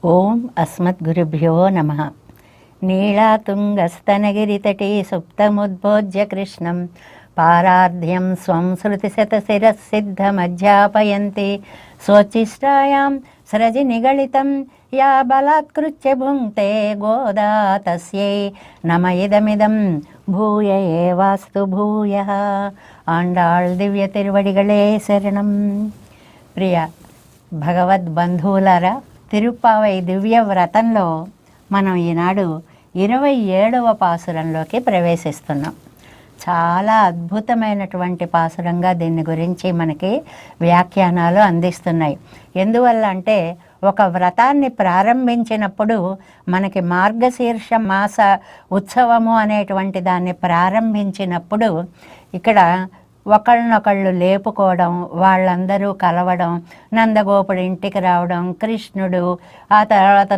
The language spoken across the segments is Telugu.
ఓం అస్మద్గురుభ్యో నమః. నీళాతుంగస్తనగిరితటే సుప్తముద్బోధ్య కృష్ణం పారార్ధ్యం స్వం శృతిశతశిరసిద్ధమధ్యాపయంతి స్వోచ్ఛిష్టాయాం స్రజి నిగళితం యా బలాత్కృత్య భుంక్తే గోదా తస్యై నమ ఇదమిదం భూయ ఏవాస్తు భూయః. ఆండాళ్ దివ్య తిరువడిగళే శరణం. ప్రియ భగవద్బంధువులారా, తిరుప్పావై దివ్య వ్రతంలో మనం ఈనాడు 27వ పాసురంలోకి ప్రవేశిస్తున్నాం. చాలా అద్భుతమైనటువంటి పాసురంగా దీని గురించి మనకి వ్యాఖ్యానాలు అందిస్తున్నాయి. ఎందువల్ల అంటే ఒక వ్రతాన్ని ప్రారంభించినప్పుడు మనకి మార్గశీర్ష మాస ఉత్సవము అనేటువంటి దాన్ని ప్రారంభించినప్పుడు ఇక్కడ ఒకళ్ళనొకళ్ళు లేపుకోవడం, వాళ్ళందరూ కలవడం, నందగోపుడు ఇంటికి రావడం, కృష్ణుడు, ఆ తర్వాత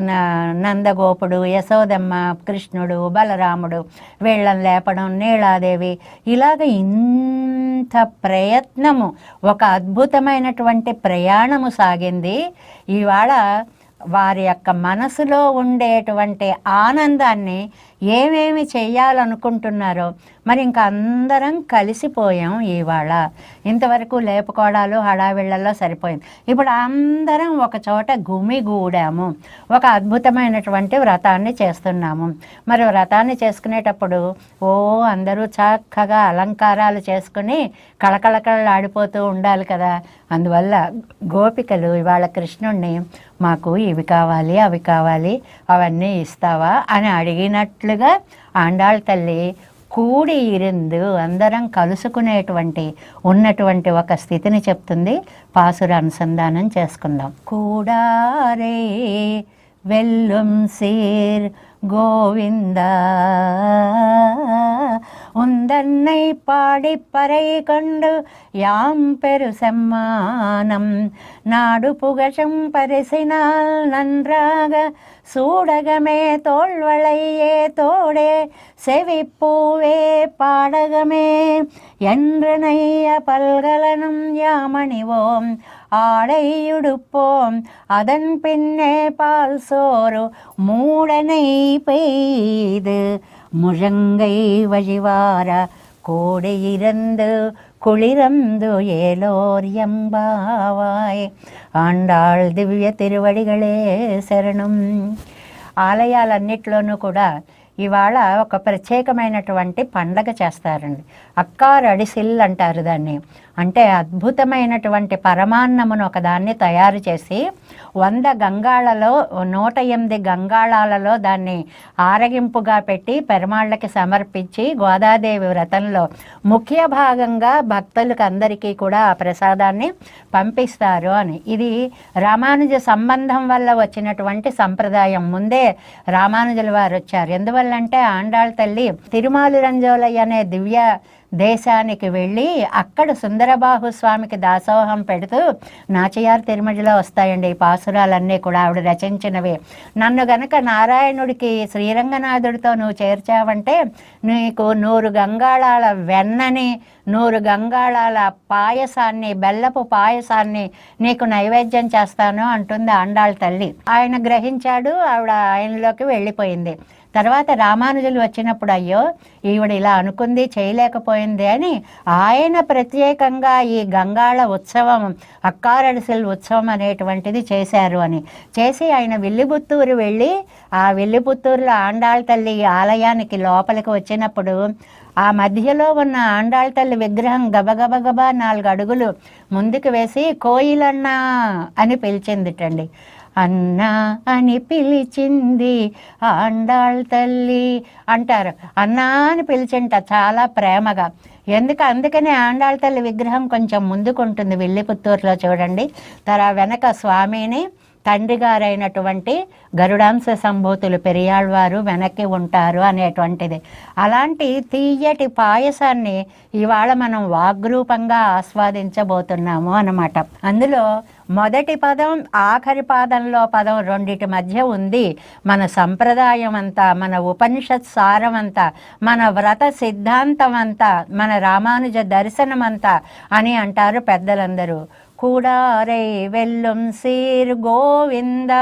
నందగోపుడు, యశోదమ్మ, కృష్ణుడు, బలరాముడు వీళ్ళని లేపడం, నీలాదేవి, ఇలాగ ఇంత ప్రయత్నము, ఒక అద్భుతమైనటువంటి ప్రయాణము సాగింది. ఇవాళ వారి యొక్క మనసులో ఉండేటువంటి ఆనందాన్ని ఏమేమి చెయ్యాలనుకుంటున్నారో మరి ఇంకా అందరం కలిసిపోయాం. ఇవాళ ఇంతవరకు లేపుకోవడాలు హడావిళ్లలో సరిపోయింది. ఇప్పుడు అందరం ఒక చోట గుమిగూడాము, ఒక అద్భుతమైనటువంటి వ్రతాన్ని చేస్తున్నాము. మరి వ్రతాన్ని చేసుకునేటప్పుడు అందరూ చక్కగా అలంకారాలు చేసుకుని కళకళకళలాడిపోతూ ఉండాలి కదా. అందువల్ల గోపికలు ఇవాళ కృష్ణుణ్ణి మాకు ఇవి కావాలి, అవి కావాలి, అవన్నీ ఇస్తావా అని అడిగినట్లుగా ఆండాళ్ తల్లి కూడి ఇరిందు అందరం కలుసుకునేటువంటి ఉన్నటువంటి ఒక స్థితిని చెప్తుంది. పాసుర అనుసంధానం చేసుకుందాం. కూడారే వెల్లుం సీర్ గోవిందా உந்தன்னை பாடி பறை கொண்டு யாம் பெரு செம்மானம் நாடு புகழும் பரிசினால் நன்றாக சூடகமே தோள்வளையே தோடே செவிப்பூவே பாடகமே என்று நைய பல்கலனும் யாமணிவோம் ஆடையுடுப்போம் அதன் பின்னே பால் சோறு மூடனை பெய்து முழங்கை வழிவார கோடையிறந்து குளிரந்து ஏலோர் எம்பாவாய். ఆండాళ్ దివ్య తిరువడిగళే శరణం. ఆలయాలన్నిట్లోనూ కూడా ఇవాళ ఒక ప్రత్యేకమైనటువంటి పండగ చేస్తారండి. అక్కారడిసిల్ అంటారు దాన్ని. అంటే అద్భుతమైనటువంటి పరమాన్నమును ఒకదాన్ని తయారు చేసి 100 గంగాళలో 108 గంగాళాలలో దాన్ని ఆరగింపుగా పెట్టి పెరుమాళ్ళకి సమర్పించి గోదాదేవి వ్రతంలో ముఖ్య భాగంగా భక్తులకు అందరికీ కూడా ఆ ప్రసాదాన్ని పంపిస్తారు అని. ఇది రామానుజ సంబంధం వల్ల వచ్చినటువంటి సంప్రదాయం. ముందే రామానుజుల వారు వచ్చారు. ఎందువల్లంటే ఆండాళ్ తల్లి తిరుమాలిరంజోలై అనే దివ్య దేశానికి వెళ్ళి అక్కడ సుందరబాహు స్వామికి దాసోహం పెడుతూ నాచయార్ తిరుమలలో వస్తాయండి ఈ పాసురాలన్నీ కూడా ఆవిడ రచించినవే. నన్ను గనక నారాయణుడికి శ్రీరంగనాథుడితో నువ్వు చేర్చావంటే నీకు 100 గంగాళాల వెన్నని 100 గంగాళాల పాయసాన్ని, బెల్లపు పాయసాన్ని నీకు నైవేద్యం చేస్తాను అంటుంది ఆండాళ్ తల్లి. ఆయన గ్రహించాడు, ఆవిడ ఆయనలోకి వెళ్ళిపోయింది. తర్వాత రామానుజులు వచ్చినప్పుడు అయ్యో ఈవిడ ఇలా అనుకుంది, చేయలేకపోయింది అని ఆయన ప్రత్యేకంగా ఈ గంగాళ ఉత్సవం, అక్కారడిసిల్ ఉత్సవం అనేటువంటిది చేశారు అని చేసి ఆయన విల్లిపుత్తూరు వెళ్ళి ఆ విల్లిపుత్తూరులో ఆండాళ్ తల్లి ఆలయానికి లోపలికి వచ్చినప్పుడు ఆ మధ్యలో ఉన్న ఆండాళ్ తల్లి విగ్రహం గబగబగబా 4 అడుగులు ముందుకు వేసి కోయిలన్నా అని పిలిచిందిటండి. అన్నా అని పిలిచింది ఆండాళ్ తల్లి అంటారు. అన్నా అని పిలిచింట చాలా ప్రేమగా. అందుకనే ఆండాళ్ తల్లి విగ్రహం కొంచెం ముందుకుంటుంది విల్లిపుత్తూరులో చూడండి. వెనక స్వామిని తండ్రి గారైనటువంటి గరుడాంశ సంభూతులు పెరియాళ్వారు వెనక్కి ఉంటారు అనేటువంటిది. అలాంటి తీయటి పాయసాన్ని ఇవాళ మనం వాగ్రూపంగా ఆస్వాదించబోతున్నాము అన్నమాట. అందులో మొదటి పదం ఆఖరి పాదంలో పదం రెండిటి మధ్య ఉంది మన సంప్రదాయం అంతా, మన ఉపనిషత్ సారం అంతా, మన వ్రత సిద్ధాంతం అంతా, మన రామానుజ దర్శనం అంతా అని అంటారు పెద్దలందరూ. కూడారై వెల్లుం సీర్ గోవింద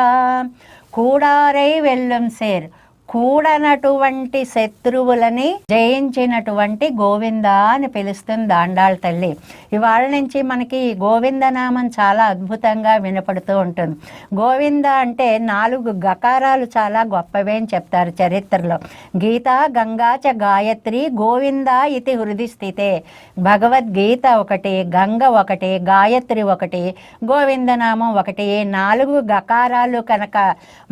కూడారై వెళ్ళం సేర్, కూడనటువంటి శత్రువులని జయించినటువంటి గోవింద అని పిలుస్తుంది దాండాళ్ళ తల్లి. ఇవాళ నుంచి మనకి గోవిందనామం చాలా అద్భుతంగా వినపడుతూ ఉంటుంది. గోవింద అంటే 4 గకారాలు చాలా గొప్పవే అని చెప్తారు చరిత్రలో. గీత గంగా చ గాయత్రి గోవింద ఇతి హృది స్థితే. భగవద్గీత ఒకటి, గంగ ఒకటి, గాయత్రి ఒకటి, గోవిందనామం ఒకటి. 4 గకారాలు కనుక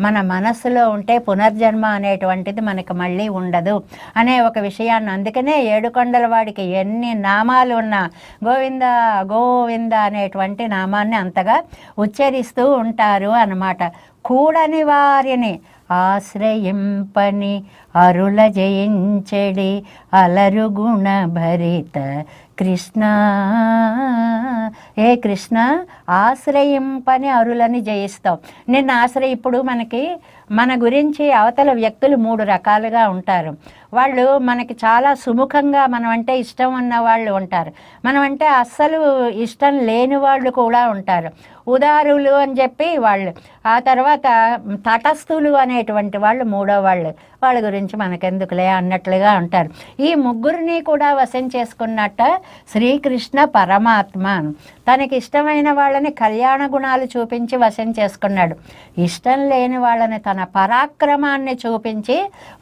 మన మనస్సులో ఉంటే పునర్జన్మ అనేటువంటిది మనకు మళ్ళీ ఉండదు అనే ఒక విషయాన్ని, అందుకనే ఏడుకొండల వాడికి ఎన్ని నామాలు ఉన్నా గోవింద గోవింద అనేటువంటి నామాన్ని అంతగా ఉచ్చరిస్తూ ఉంటారు అన్నమాట. కూడని వారిని ఆశ్రయింపని అరుల జయించెడి అలరుగుణ భరిత కృష్ణ. ఏ కృష్ణ, ఆశ్రయింపని అరులని జయిస్తావు. నిన్ను ఇప్పుడు మన గురించి అవతల వ్యక్తులు 3 రకాలుగా ఉంటారు. వాళ్ళు మనకి చాలా సుముఖంగా మనం అంటే ఇష్టం ఉన్న వాళ్ళు ఉంటారు, మనం అంటే అస్సలు ఇష్టం లేని వాళ్ళు కూడా ఉంటారు. ఉదారులు అని చెప్పి వాళ్ళు, ఆ తర్వాత తటస్థులు అనేటువంటి వాళ్ళు 3వ వాళ్ళు. వాళ్ళ గురించి మనకెందుకులే అన్నట్లుగా ఉంటారు. ఈ 3ని కూడా వశం చేసుకున్నట్ట శ్రీకృష్ణ పరమాత్మ తనకి ఇష్టమైన వాళ్ళని కళ్యాణ గుణాలు చూపించి వశం చేసుకున్నాడు. ఇష్టం లేని వాళ్ళని తన పరాక్రమాన్ని చూపించి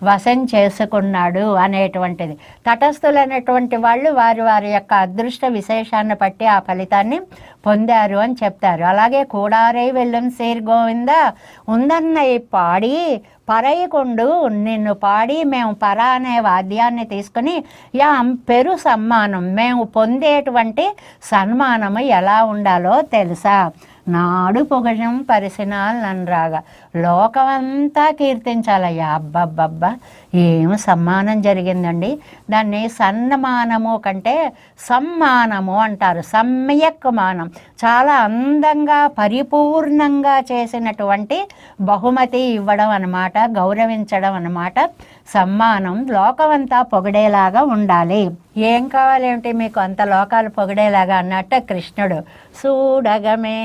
వశం చేసుకున్నాడు అనేటువంటిది. తటస్థులు అనేటువంటి వాళ్ళు వారి వారి యొక్క అదృష్ట విశేషాన్ని బట్టి ఆ ఫలితాన్ని పొందారు అని చెప్తారు. అలాగే కూడారై వెళ్ళం సేర్ గోవింద ఉందన్నై పాడి పరయకుండు, నిన్ను పాడి మేము పర అనే వాద్యాన్ని తీసుకుని యాం పెరు సమ్మానం, మేము పొందేటువంటి సన్మానము ఎలా ఉండాలో తెలుసా. నాడు పొగజం పరిసినాలు నన్రాగా, లోకమంతా కీర్తించాలయ్యా. అబ్బబ్బబ్బా ఏం సమ్మానం జరిగిందండి. దాన్ని సన్మానము కంటే సమ్మానము అంటారు. సమ్యక్ మానం, చాలా అందంగా పరిపూర్ణంగా చేసినటువంటి బహుమతి ఇవ్వడం అన్నమాట, గౌరవించడం అన్నమాట సమ్మానం. లోకమంతా పొగిడేలాగా ఉండాలి. ఏం కావాలేమిటి మీకు అంత లోకాలు పొగిడేలాగా అన్నట్ట కృష్ణుడు. చూడగమే,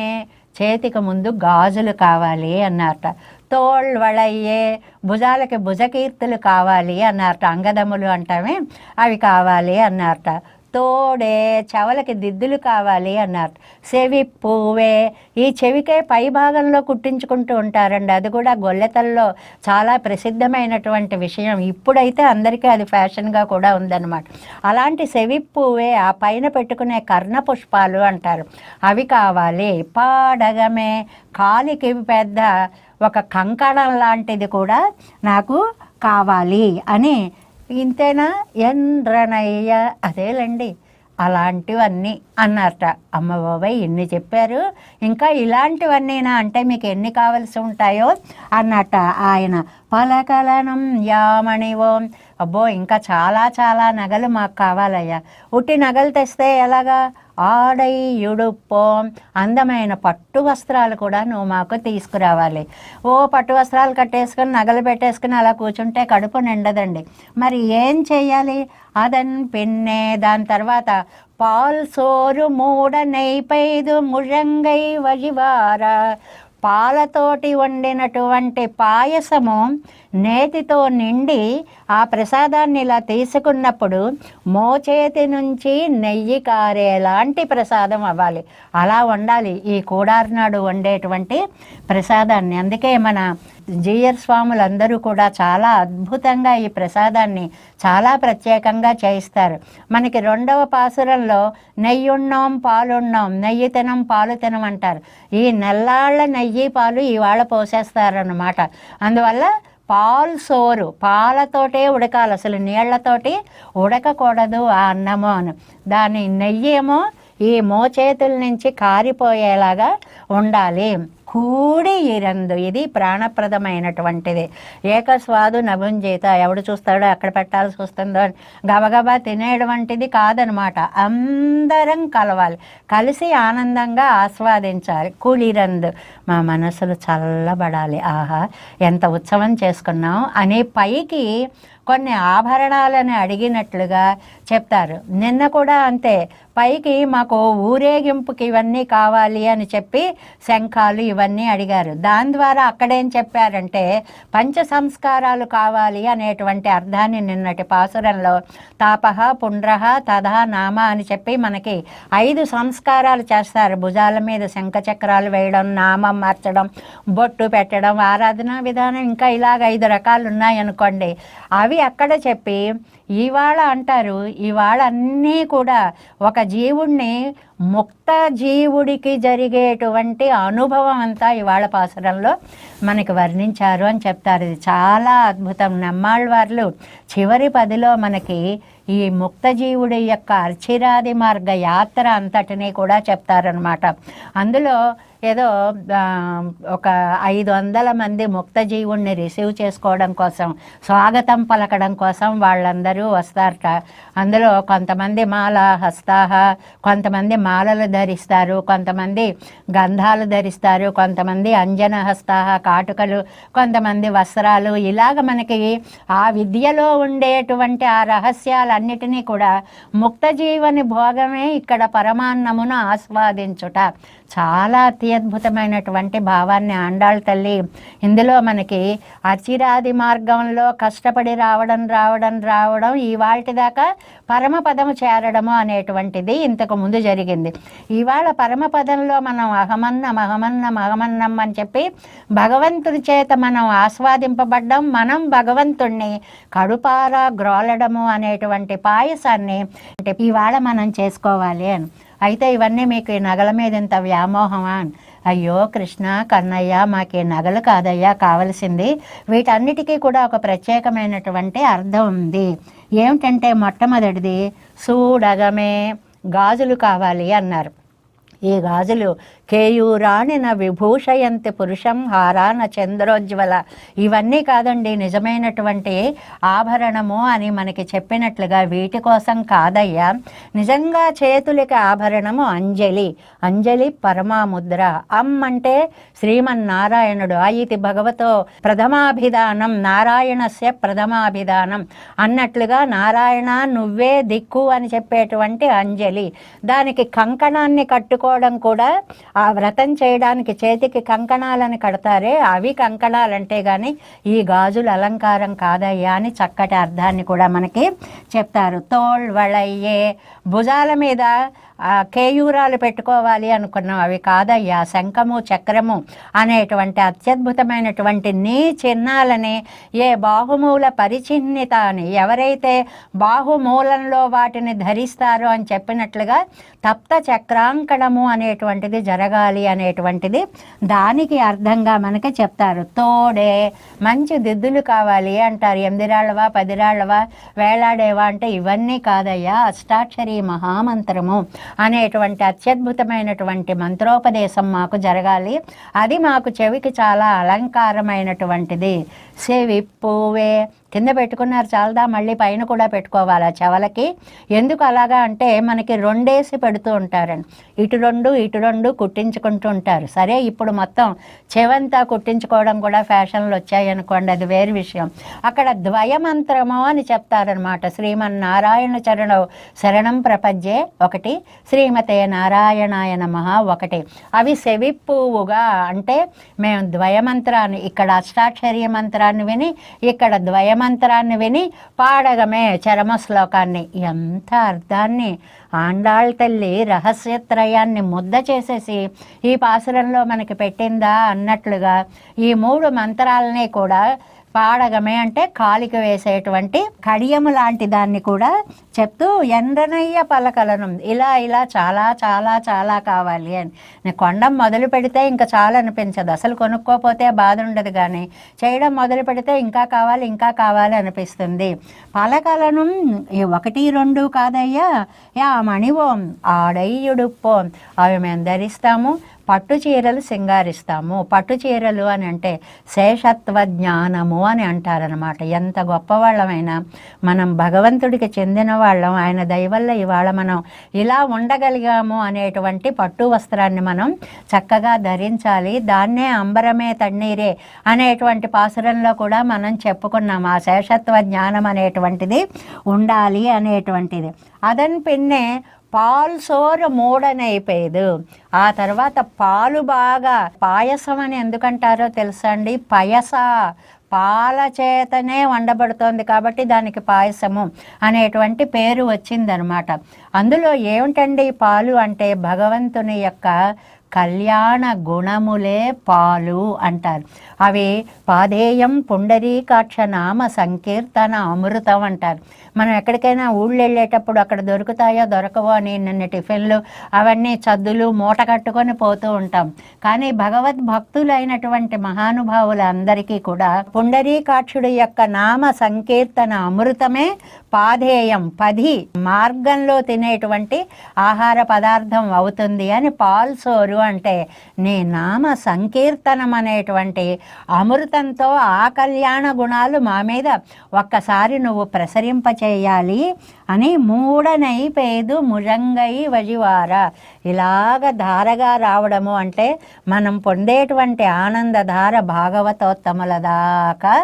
చేతికి ముందు గాజులు కావాలి అన్నట్ట. తోళ్వళయ్యే, భుజాలకి భుజకీర్తులు కావాలి అన్నట్ట. అంగదములు అంటామే అవి కావాలి అన్నట్ట. తోడే, చెవులకి దిద్దులు కావాలి అన్నారు. చెవి పువ్వే, ఈ చెవికే పై భాగంలో కుట్టించుకుంటూ ఉంటారండి. అది కూడా గొల్లెతల్లో చాలా ప్రసిద్ధమైనటువంటి విషయం. ఇప్పుడైతే అందరికీ అది ఫ్యాషన్గా కూడా ఉందన్నమాట. అలాంటి చెవి పువ్వే, ఆ పైన పెట్టుకునే కర్ణ పుష్పాలు అంటారు, అవి కావాలి. పాడగమే, కాలికి పెద్ద ఒక కంకణం లాంటిది కూడా నాకు కావాలి అని. ఇంతేనా ఎండ్రనయ్య, అదేలండి అలాంటివన్నీ అన్నారట. అమ్మ బాబాయ్ ఎన్ని చెప్పారు, ఇంకా ఇలాంటివన్నీనా అంటే మీకు ఎన్ని కావలసి ఉంటాయో అన్నట్ట ఆయన. పలకలనం యామణివోం, అబ్బో ఇంకా చాలా చాలా నగలు మాకు కావాలయ్యా. ఉట్టి నగలు తెస్తే ఎలాగా, ఆడై యుడుపోం, అందమైన పట్టు వస్త్రాలు కూడా నువ్వు మాకు తీసుకురావాలి. ఓ పట్టు వస్త్రాలు కట్టేసుకొని నగలు పెట్టేసుకుని అలా కూర్చుంటే కడుపు నిండదండి. మరి ఏం చెయ్యాలి, అదన్ పిన్నే, దాని తర్వాత పాల్ సోరు మూడ నెయ్యిపైదు ముழங்கை వజివార, పాలతోటి వండినటువంటి పాయసము నేతితో నిండి ఆ ప్రసాదాన్ని ఇలా తీసుకున్నప్పుడు మోచేతి నుంచి నెయ్యి కారేలాంటి ప్రసాదం అవ్వాలి. అలా వండాలి ఈ కూడారినాడు వండేటువంటి ప్రసాదాన్ని. అందుకే మన జీయర్ స్వాములందరూ కూడా చాలా అద్భుతంగా ఈ ప్రసాదాన్ని చాలా ప్రత్యేకంగా చేయిస్తారు. మనకి 2వ పాసురంలో నెయ్యున్నాం పాలున్నాం, నెయ్యి తినం పాలు తినం అంటారు. ఈ నెల్లాళ్ళ నెయ్యి పాలు ఇవాళ పోసేస్తారన్నమాట. అందువల్ల పాలు సోరు, పాలతోటే ఉడకాలి, అసలు నీళ్లతోటి ఉడకకూడదు ఆ అన్నము అని. దాని నెయ్యి ఏమో ఈ మోచేతుల నుంచి కారిపోయేలాగా ఉండాలి. కూడి ఇరందు, ఇది ప్రాణప్రదమైనటువంటిది. ఏకస్వాదు నభుంజేత, ఎవడు చూస్తాడో ఎక్కడ పెట్టాల్సి వస్తుందో గబగబా తినేటువంటిది కాదనమాట. అందరం కలవాలి, కలిసి ఆనందంగా ఆస్వాదించాలి. కూలిరందు, మా మనసులు చల్లబడాలి. ఆహా ఎంత ఉత్సవం చేసుకున్నాం అని పైకి కొన్ని ఆభరణాలను అడిగినట్లుగా చెప్తారు. నిన్న కూడా అంతే, పైకి మాకు ఊరేగింపుకి ఇవన్నీ కావాలి అని చెప్పి శంఖాలు ఇవన్నీ అడిగారు. దాని ద్వారా అక్కడేం చెప్పారంటే పంచ సంస్కారాలు కావాలి అనేటువంటి అర్థాన్ని నిన్నటి పాసురంలో తాపహ పుండ్రహ తథా నామ అని చెప్పి మనకి 5 సంస్కారాలు చేస్తారు. భుజాల మీద శంఖచక్రాలు వేయడం, నామం మార్చడం, బొట్టు పెట్టడం, ఆరాధనా విధానం, ఇంకా ఇలాగ 5 రకాలు ఉన్నాయనుకోండి. అవి అక్కడ చెప్పి ఇవాళ అంటారు, ఇవాళ అన్నీ కూడా ఒక జీవుణ్ణి ముక్త జీవుడికి జరిగేటువంటి అనుభవం అంతా ఇవాళ పాసురంలో మనకి వర్ణించారు అని చెప్తారు. ఇది చాలా అద్భుతం. నమ్మాళ్ళవార్లు చివరి 10లో మనకి ఈ ముక్త జీవుడి యొక్క అర్చిరాది మార్గ యాత్ర అంతటినీ కూడా చెప్తారనమాట. అందులో ఏదో ఒక 500 మంది ముక్త జీవుణ్ణి రిసీవ్ చేసుకోవడం కోసం, స్వాగతం పలకడం కోసం వాళ్ళందరూ వస్తారట. అందులో కొంతమంది మాల హస్తాహ, కొంతమంది మాలలు ధరిస్తారు, కొంతమంది గంధాలు ధరిస్తారు, కొంతమంది అంజన హస్తాహ కాటుకలు, కొంతమంది వస్త్రాలు. ఇలాగ మనకి ఆ విద్యలో ఉండేటువంటి ఆ రహస్యాలన్నిటినీ కూడా ముక్త జీవని భోగమే ఇక్కడ పరమాన్నమును ఆస్వాదించుట. చాలా అత్యద్భుతమైనటువంటి భావాన్ని ఆండాళ్ తల్లి ఇందులో మనకి అర్చిరాది మార్గంలో కష్టపడి రావడం ఇవాళ దాకా పరమపదము చేరడము అనేటువంటిది ఇంతకు ముందు జరిగింది. ఇవాళ పరమపదంలో మనం అహమన్నం అని చెప్పి భగవంతుడి చేత మనం ఆస్వాదింపబడ్డం, మనం భగవంతుణ్ణి కడుపారా గ్రోలడము అనేటువంటి పాయసాన్ని ఇవాళ మనం చేసుకోవాలి అని. అయితే ఇవన్నీ మీకు ఈ నగల మీద ఇంత వ్యామోహమా? అయ్యో కృష్ణ కన్నయ్య, మాకు ఈ నగలు కాదయ్యా కావలసింది, వీటన్నిటికీ కూడా ఒక ప్రత్యేకమైనటువంటి అర్థం ఉంది. ఏమిటంటే మొట్టమొదటిది సూడగమే గాజులు కావాలి అన్నారు. ఈ గాజులు కేయూరాణిన విభూషయంతి పురుషం హారాన చంద్రోజ్వల. ఇవన్నీ కాదండి నిజమైనటువంటి ఆభరణము అని మనకి చెప్పినట్లుగా వీటి కోసం కాదయ్యా. నిజంగా చేతులకి ఆభరణము అంజలి. అంజలి పరమాముద్ర. అంటే శ్రీమన్నారాయణుడు. ఇది భగవతో ప్రథమాభిధానం, నారాయణస్య ప్రథమాభిధానం అన్నట్లుగా నారాయణ నువ్వే దిక్కు అని చెప్పేటువంటి అంజలి. దానికి కంకణాన్ని కట్టుకోవడం కూడా, ఆ వ్రతం చేయడానికి చేతికి కంకణాలను కడతారే అవి కంకణాలంటే కానీ ఈ గాజుల అలంకారం కాదయ్యా అని చక్కటి అర్థాన్ని కూడా మనకి చెప్తారు. తోల్ వళయ్యే, భుజాల మీద కేయూరాలు పెట్టుకోవాలి అనుకున్నాం, అవి కాదయ్యా. శంఖము చక్రము అనేటువంటి అత్యద్భుతమైనటువంటి నీ చిహ్నాలని ఏ బాహుమూల పరిచిహ్నిత అని, ఎవరైతే బాహుమూలంలో వాటిని ధరిస్తారో అని చెప్పినట్లుగా తప్త చక్రాంకణము అనేటువంటిది జరగాలి అనేటువంటిది దానికి అర్థంగా మనకి చెప్తారు. తోడే మంచి దిద్దులు కావాలి అంటారు. 8 రాళ్ళవా 10 రాళ్ళవా వేలాడేవా అంటే ఇవన్నీ కాదయ్యా, అష్టాక్షరి మహామంత్రము అనేటువంటి అత్యద్భుతమైనటువంటి మంత్రోపదేశం మాకు జరగాలి. అది మాకు చెవికి చాలా అలంకారమైనటువంటిది. సెవిప్పువే కింద పెట్టుకున్నారు చాలదా, మళ్ళీ పైన కూడా పెట్టుకోవాలి చెవలకి. ఎందుకు అలాగా అంటే మనకి 2 వేసి పెడుతూ ఉంటారండి. ఇటు 2 కుట్టించుకుంటూ ఉంటారు. సరే ఇప్పుడు మొత్తం చెవంతా కుట్టించుకోవడం కూడా ఫ్యాషన్లు వచ్చాయి అనుకోండి, అది వేరు విషయం. అక్కడ ద్వయమంత్రము అని చెప్తారనమాట. శ్రీమన్నారాయణ శరణం ప్రపంచే ఒకటి, శ్రీమతే నారాయణాయ నమః ఒకటి. అవి సెవిప్పువుగా అంటే మేము ద్వయమంత్రాన్ని, ఇక్కడ అష్టాక్షరీ మంత్రాన్ని విని ఇక్కడ ద్వయమంత్రాన్ని విని పాడగమే చరమ శ్లోకాన్ని. ఎంత అర్థాన్ని ఆండాళ్ తల్లి రహస్యత్రయాన్ని ముద్ద చేసేసి ఈ పాసురంలో మనకి పెట్టిందా అన్నట్లుగా ఈ 3 మంత్రాలని కూడా పాడగమే అంటే కాలికి వేసేటువంటి కడియము లాంటి దాన్ని కూడా చెప్తూ ఎండ్రనయ్య పలకలను ఇలా చాలా చాలా చాలా కావాలి అని. నేను కొండం మొదలు పెడితే ఇంకా చాలా అనిపించదు, అసలు కొనుక్కోపోతే బాధ ఉండదు, కానీ చేయడం మొదలు పెడితే ఇంకా కావాలి అనిపిస్తుంది. పలకలను 1 2 కాదయ్యా, యా మణివోం ఆడయ్యుడుపోం, అవి మేము ధరిస్తాము. పట్టు చీరలు సింగారిస్తాము. పట్టు చీరలు అని అంటే శేషత్వ జ్ఞానము అని అంటారనమాట. ఎంత గొప్పవాళ్ళమైనా మనం భగవంతుడికి చెందిన వాళ్ళం, ఆయన దయవల్ల ఇవాళ మనం ఇలా ఉండగలిగాము అనేటువంటి పట్టు వస్త్రాన్ని మనం చక్కగా ధరించాలి. దాన్నే అంబరమే తన్నీరే అనేటువంటి పాసురంలో కూడా మనం చెప్పుకున్నాం. ఆ శేషత్వ జ్ఞానం అనేటువంటిది ఉండాలి అనేటువంటిది. అదన్ పిన్నే పాలు సోరు మూడనైపోయేదు. ఆ తర్వాత పాలు బాగా, పాయసం అని ఎందుకంటారో తెలుసా అండి? పయస, పాల చేతనే వండబడుతోంది కాబట్టి దానికి పాయసము అనేటువంటి పేరు వచ్చిందనమాట. అందులో ఏమిటండి పాలు అంటే భగవంతుని యొక్క కళ్యాణ గుణములే పాలు అంటారు. అవి పాదేయం పుండరీకాక్ష నామ సంకీర్తన అమృతం అంటారు. మనం ఎక్కడికైనా ఊళ్ళు వెళ్ళేటప్పుడు అక్కడ దొరుకుతాయో దొరకవో అని నిన్న టిఫిన్లు అవన్నీ చద్దులు మూట కట్టుకొని పోతూ ఉంటాం. కానీ భగవద్భక్తులైనటువంటి మహానుభావులందరికీ కూడా పుండరీకాక్షుడి యొక్క నామ సంకీర్తన అమృతమే పాదేయం, 10 మార్గంలో తినేటువంటి ఆహార పదార్థం అవుతుంది అని పాల్సోరు అంటే నీ నామ సంకీర్తనం అనేటువంటి అమృతంతో ఆ కళ్యాణ గుణాలు మా మీద ఒక్కసారి నువ్వు ప్రసరింపచేయాలి అని మూడనైపేదు ముజంగై వజివార. ఇలాగ ధారగా రావడము అంటే మనం పొందేటువంటి ఆనందధార భాగవతోత్తముల దాకా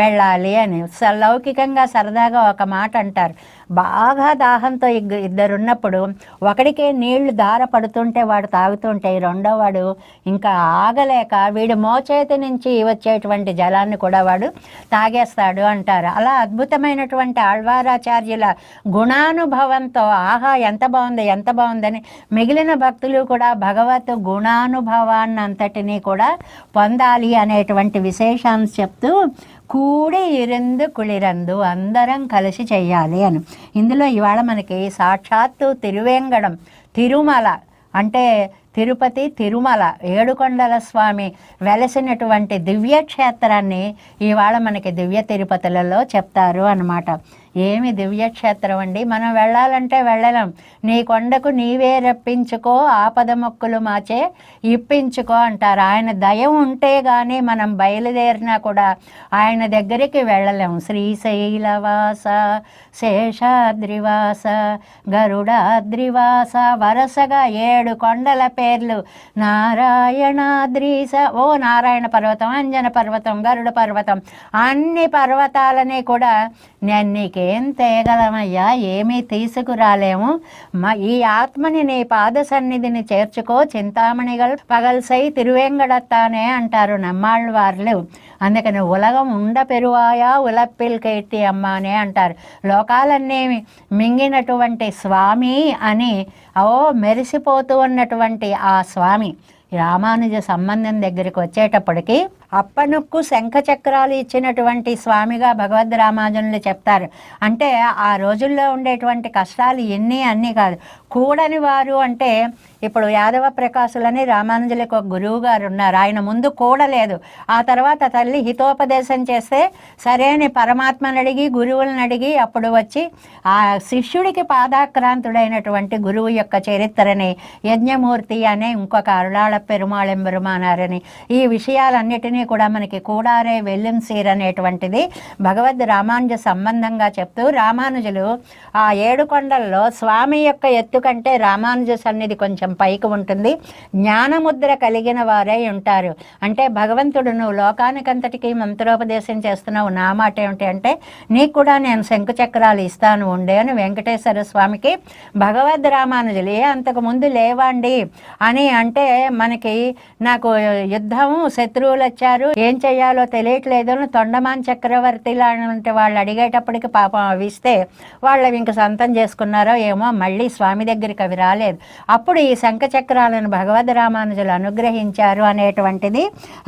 వెళ్ళాలి అని. లౌకికంగా సరదాగా ఒక మాట అంటారు, బాగా దాహంతో ఇద్దరున్నప్పుడు ఒకడికే నీళ్లు ధార పడుతుంటే వాడు తాగుతుంటే రెండో వాడు ఇంకా ఆగలేక వీడు మోచేతి నుంచి వచ్చేటువంటి జలాన్ని కూడా వాడు తాగేస్తాడు అంటారు. అలా అద్భుతమైనటువంటి ఆళ్వారాచార్యుల గుణానుభవంతో ఆహా ఎంత బాగుంది ఎంత బాగుందని మిగిలిన భక్తులు కూడా భగవత్ గుణానుభవాన్ని అంతటినీ కూడా పొందాలి అనేటువంటి విశేషాన్ని చెప్తూ కూడి ఇరందు కుళిరందు అందరం కలిసి చెయ్యాలి అని. ఇందులో ఇవాళ మనకి సాక్షాత్తు తిరువేంగడం, తిరుమల అంటే తిరుపతి, తిరుమల, ఏడుకొండల స్వామి వెలసినటువంటి దివ్యక్షేత్రాన్ని ఇవాళ మనకి దివ్య తిరుపతులలో చెప్తారు అన్నమాట. ఏమి దివ్యక్షేత్రం అండి, మనం వెళ్ళాలంటే వెళ్ళలేం. నీ కొండకు నీవే రప్పించుకో, ఆపద మొక్కులు మాచే ఇప్పించుకో అంటారు. ఆయన దయ ఉంటే కానీ మనం బయలుదేరినా కూడా ఆయన దగ్గరికి వెళ్ళలేం. శ్రీశైలవాస, శేషాద్రివాస, గరుడాద్రివాస, వరుసగా 7 కొండల పేర్లు. నారాయణాద్రీస, ఓ నారాయణ పర్వతం, అంజన పర్వతం, గరుడ పర్వతం, అన్ని పర్వతాలని కూడా నేను నీకేం తేగలమయ్యా, ఏమీ తీసుకురాలేము. ఈ ఆత్మని నీ పాద సన్నిధిని చేర్చుకో, చింతామణిగల్ పగల్సై తిరువేంగడత్తానే అంటారు నమ్మాళ్ళ వార్లు. అందుకని ఉలగం ఉండ పెరువాయా ఉలప్పిల్ కీర్తి అమ్మ అనే అంటారు. లోకాలన్నీ మింగినటువంటి స్వామి అని మెరిసిపోతూ ఉన్నటువంటి ఆ స్వామి రామానుజ సంబంధం దగ్గరికి వచ్చేటప్పటికి అప్పనుక్కు శంఖ చక్రాలు ఇచ్చినటువంటి స్వామిగా భగవద్ రామానుజులు చెప్తారు. అంటే ఆ రోజుల్లో ఉండేటువంటి కష్టాలు ఎన్ని అన్నీ కాదు, కూడని వారు అంటే ఇప్పుడు యాదవ ప్రకాశులని రామానుజులకు ఒక గురువు గారు ఉన్నారు. ఆయన ముందు కూడలేదు, ఆ తర్వాత తల్లి హితోపదేశం చేస్తే సరైన పరమాత్మని అడిగి గురువులను అడిగి అప్పుడు వచ్చి ఆ శిష్యుడికి పాదాక్రాంతుడైనటువంటి గురువు యొక్క చరిత్రని యజ్ఞమూర్తి అనే ఇంకొక అరుళాళ పెరుమాళెంబెరుమానారని ఈ విషయాలన్నిటినీ కూడా మనకి కూడారే వెల్లింసీర్ అనేటువంటిది భగవద్ రామానుజ సంబంధంగా చెప్తూ రామానుజులు ఆ 7 కొండల్లో స్వామి యొక్క ఎత్తు కంటే రామానుజ సన్నిధి కొంచెం పైకి ఉంటుంది. జ్ఞానముద్ర కలిగిన వారే ఉంటారు. అంటే భగవంతుడు నువ్వు లోకానికంతటికీ మంత్రోపదేశం చేస్తున్నావు, నా మాట ఏమిటి అంటే నీకు కూడా నేను శంకు చక్రాలు ఇస్తాను ఉండే అని వెంకటేశ్వర స్వామికి భగవద్ రామానుజులు అంతకు ముందు లేవండి అని అంటే మనకి నాకు యుద్ధము శత్రువులు వచ్చారు ఏం చెయ్యాలో తెలియట్లేదు అని తొండమాన్ చక్రవర్తి లాంటి వాళ్ళు అడిగేటప్పటికి పాపం అవి ఇస్తే వాళ్ళు ఇంక సొంతం చేసుకున్నారో ఏమో, మళ్ళీ స్వామి దగ్గరికి అవి రాలేదు. అప్పుడు ఈ శంఖ చక్రాలను భగవద్ రామానుజులు అనుగ్రహించారు అనేటువంటిది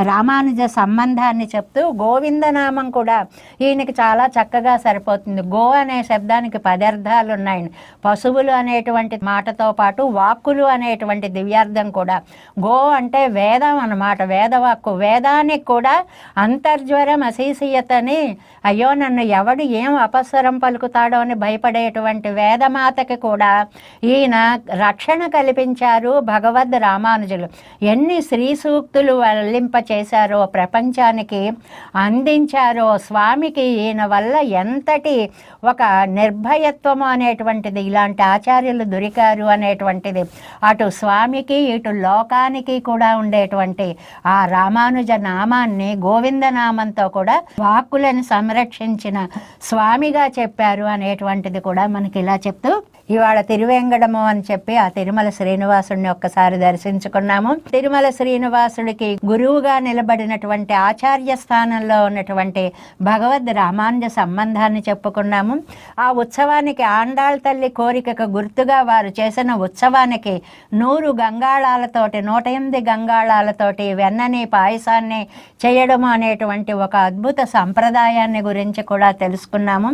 రామానుజ సంబంధాన్ని చెప్తూ గోవిందనామం కూడా ఈయనకి చాలా చక్కగా సరిపోతుంది. గో అనే శబ్దానికి 10 అర్థాలు ఉన్నాయండి. పశువులు అనేటువంటి మాటతో పాటు వాక్కులు అనేటువంటి దివ్యార్థం కూడా. గో అంటే వేదం అన్నమాట, వేదవాక్కు. వేదాన్ని ఆయనకి కూడా అంతర్జ్వరం అశీసియతని, అయ్యో నన్ను ఎవడు ఏం అపస్వరం పలుకుతాడో అని భయపడేటువంటి వేదమాతకి కూడా ఈయన రక్షణ కల్పించారు భగవద్ రామానుజులు. ఎన్ని శ్రీ సూక్తులు వల్లింప చేశారో, ప్రపంచానికి అందించారో, స్వామికి ఈయన వల్ల ఎంతటి ఒక నిర్భయత్వము అనేటువంటిది, ఇలాంటి ఆచార్యులు దొరికారు అనేటువంటిది అటు స్వామికి ఇటు లోకానికి కూడా ఉండేటువంటి ఆ రామానుజ నామాన్ని గోవిందనామంతో కూడా వాక్కులను సంరక్షించిన స్వామిగా చెప్పారు అనేటువంటిది కూడా మనకి ఇలా చెప్తూ ఇవాళ తిరువేంగడము అని చెప్పి ఆ తిరుమల శ్రీనివాసుడిని ఒక్కసారి దర్శించుకున్నాము. తిరుమల శ్రీనివాసుడికి గురువుగా నిలబడినటువంటి ఆచార్య స్థానంలో ఉన్నటువంటి భగవద్ రామానుజ సంబంధాన్ని చెప్పుకున్నాము. ఆ ఉత్సవానికి ఆండాళ్ తల్లి కోరికకు గుర్తుగా వారు చేసిన ఉత్సవానికి 100 గంగాళాలతోటి 108 గంగాళాలతోటి వెన్నని పాయసాన్ని చేయడము అనేటువంటి ఒక అద్భుత సంప్రదాయాన్ని గురించి కూడా తెలుసుకున్నాము.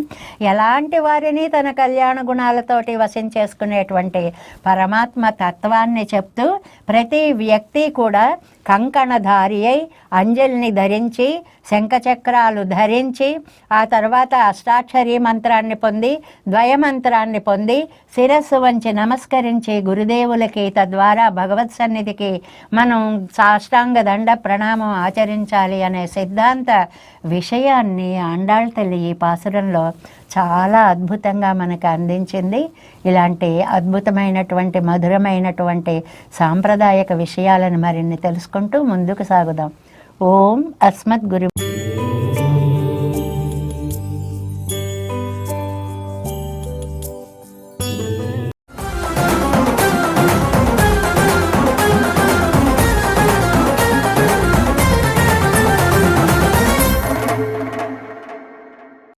ఎలాంటి వారిని తన కళ్యాణ గుణాలతోటి వశించేసుకునేటువంటి పరమాత్మ తత్వాన్ని చెప్తూ ప్రతి వ్యక్తి కూడా కంకణధారి అయి అంజలిని ధరించి శంఖచక్రాలు ధరించి ఆ తర్వాత అష్టాక్షరీ మంత్రాన్ని పొంది ద్వయమంత్రాన్ని పొంది శిరస్సు వంచి నమస్కరించి గురుదేవులకి తద్వారా భగవత్ సన్నిధికి మనం సాష్టాంగ దండ ప్రణామం ఆచరించాలి అనే సిద్ధాంత విషయాన్ని ఆండాళ్ తల్లి ఈ పాసురంలో చాలా అద్భుతంగా మనకు అందించింది. ఇలాంటి అద్భుతమైనటువంటి మధురమైనటువంటి సాంప్రదాయక విషయాలను మరిన్ని తెలుసుకుంటూ ముందుకు సాగుదాం. ఓం అస్మద్గురు